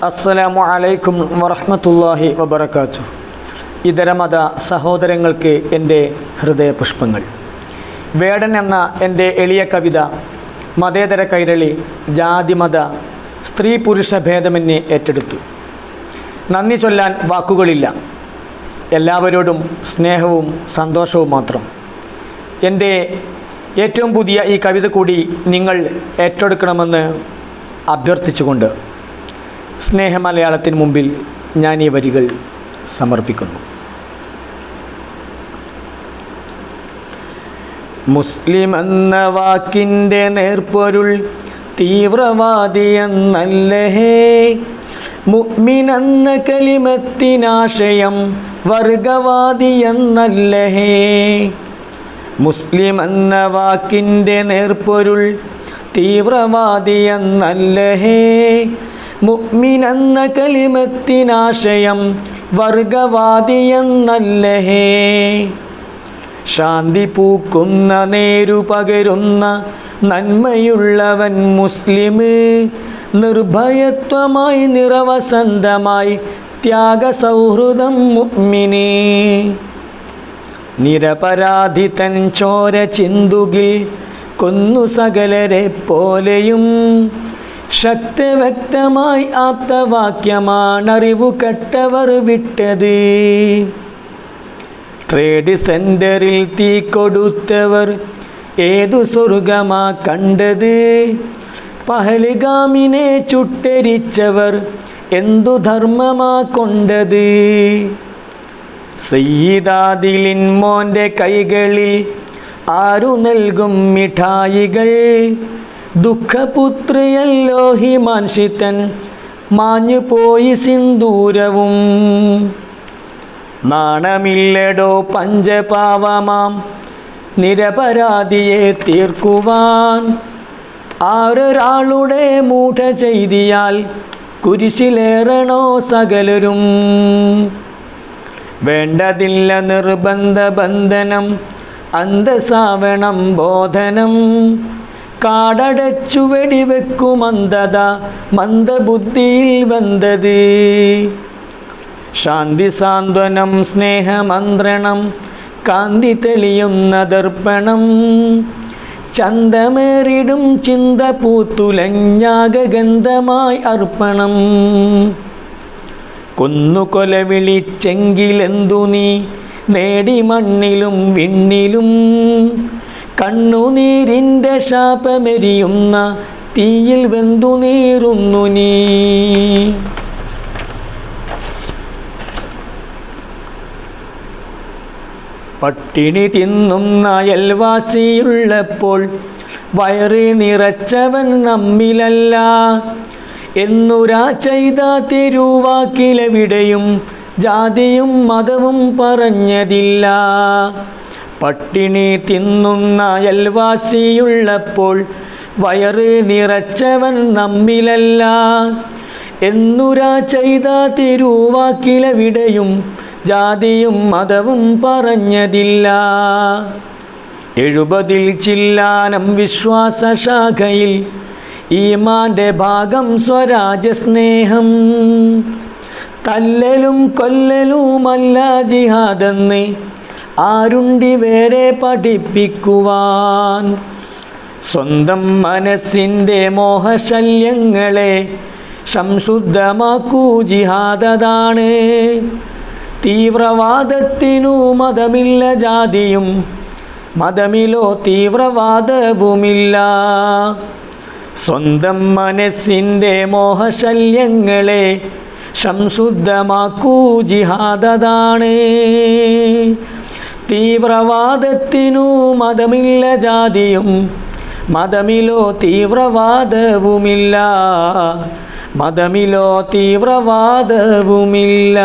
അസ്സലാമു അലൈക്കും വറഹ്മത്തുള്ളാഹി വബറകാതുഹു. ഇതരമത സഹോദരങ്ങൾക്ക് എൻ്റെ ഹൃദയപുഷ്പങ്ങൾ. വേടൻ എന്ന എൻ്റെ എളിയ കവിത മതേതര കൈരളി ജാതിമത സ്ത്രീ പുരുഷ ഭേദമന്യേ ഏറ്റെടുത്തു. നന്ദി ചൊല്ലാൻ വാക്കുകളില്ല. എല്ലാവരോടും സ്നേഹവും സന്തോഷവും മാത്രം. എൻ്റെ ഏറ്റവും പുതിയ ഈ കവിത കൂടി നിങ്ങൾ ഏറ്റെടുക്കണമെന്ന് അഭ്യർത്ഥിച്ചുകൊണ്ട് സ്നേഹമലയാളത്തിന് മുമ്പിൽ ഞാൻ ഈ വരികൾ സമർപ്പിക്കുന്നു. മുസ്ലിം എന്ന വാക്കിൻ്റെ നേർപ്പൊരുൾ തീവ്രവാദി എന്നല്ലേ, മുഅ്മിൻ എന്ന കലിമത്തിനാശയം വർഗവാദി എന്നല്ലേ. മുസ്ലിം എന്ന വാക്കിൻ്റെ നേർപ്പൊരുൾ തീവ്രവാദി എന്നല്ലേ, മുഅ്മിൻ എന്ന കലിമത്തിനാശയം വർഗവാദി എന്നല്ലേ. ശാന്തി പൂക്കുന്ന നേരു പകരുന്ന നന്മയുള്ളവൻ മുസ്ലിം, നിർഭയത്വമായി നിറവസന്തമായി ത്യാഗസൗഹൃദം മുഅ്മിന്. നിരപരാധി തൻ ചോര ചിന്തുകിൽ കൊന്നു സകലരെ പോലെയും, ശക്തവ്യക്തമായി ആപ്തവാക്യമാണറിവു കെട്ടവർ വിട്ടത്. ട്രേഡ് സെൻ്ററിൽ തീ കൊടുത്തവർ ഏതു സ്വർഗമാ കണ്ടത്. പഹൽഗാമിനെ ചുട്ടരിച്ചവർ എന്തു ധർമ്മമാ കൊണ്ടത്. സയ്യിദാദിലിൻ മോൻ്റെ കൈകളിൽ ആരു നൽകും മിഠായികൾ. ദുഃഖപുത്രിയല്ലോ ഹിമാൻഷിതൻ മാഞ്ഞു പോയി സിന്ദൂരവും. നാണമില്ലടോ പഞ്ചപാവമാം നിരപരാധിയെ തീർക്കുവാൻ. ആരൊരാളുടെ മൂഢ ചെയ്തിയാൽ കുരിശിലേറണോ സകലരും. വേണ്ടതില്ല നിർബന്ധ ബന്ധനം, അന്തസാവണം ബോധനം. കാടടച്ചു വെടിവെക്കും അന്ധത മന്ദബുദ്ധിയിൽ വന്നത്. ശാന്തി സാന്ത്വനം സ്നേഹമന്ത്രണം കാന്തി തെളിയുന്ന ദർപ്പണം. ചന്തമേറിടും ചിന്ത പൂത്തുലഞ്ഞാഗന്ധമായി അർപ്പണം. കൊന്നുകൊല വിളിച്ചെങ്കിലെന്തു നീ നേടി മണ്ണിലും വിണ്ണിലും. കണ്ണുനീരിൻ്റെ ശാപമെരിയുന്ന തീയിൽ വെന്തു നീറുന്നു നീ. പട്ടിണി തിന്നുന്ന അയൽവാസിയുള്ളപ്പോൾ വയറ് നിറച്ചവൻ നമ്മിലല്ല എന്നുരാ ചെയ്ത തിരുവാക്കിലെവിടെയും ജാതിയും മതവും പറഞ്ഞതില്ല. പട്ടിണി തിന്നുന്ന അയൽവാസിയുള്ളപ്പോൾ വയറ് നിറച്ചവൻ നമ്മിലല്ല എന്നുരാ ചെയ്ത തിരുവാക്കിലെവിടെയും ജാതിയും മതവും പറഞ്ഞതില്ല. 70 ചില്ലാനം വിശ്വാസശാഖയിൽ ഈമാൻ്റെ ഭാഗം സ്വരാജ്യസ്നേഹം. തല്ലലും കൊല്ലലുമല്ല ജിഹാദെന്ന് ആരുണ്ടി വേറെ പഠിപ്പിക്കുവാൻ. സ്വന്തം മനസ്സിൻ്റെ മോഹശല്യങ്ങളെ സംശുദ്ധമാക്കൂ ജിഹാദതാണ്. തീവ്രവാദത്തിനു മതമില്ല ജാതിയും മതമിലോ തീവ്രവാദവുമില്ല. സ്വന്തം മനസ്സിൻ്റെ മോഹശല്യങ്ങളെ സംശുദ്ധമാക്കൂ ജിഹാദതാണ്. തീവ്രവാദത്തിനു മതമില്ല ജാതിയും മതമിലോ തീവ്രവാദവുമില്ല. മതമിലോ തീവ്രവാദവുമില്ല.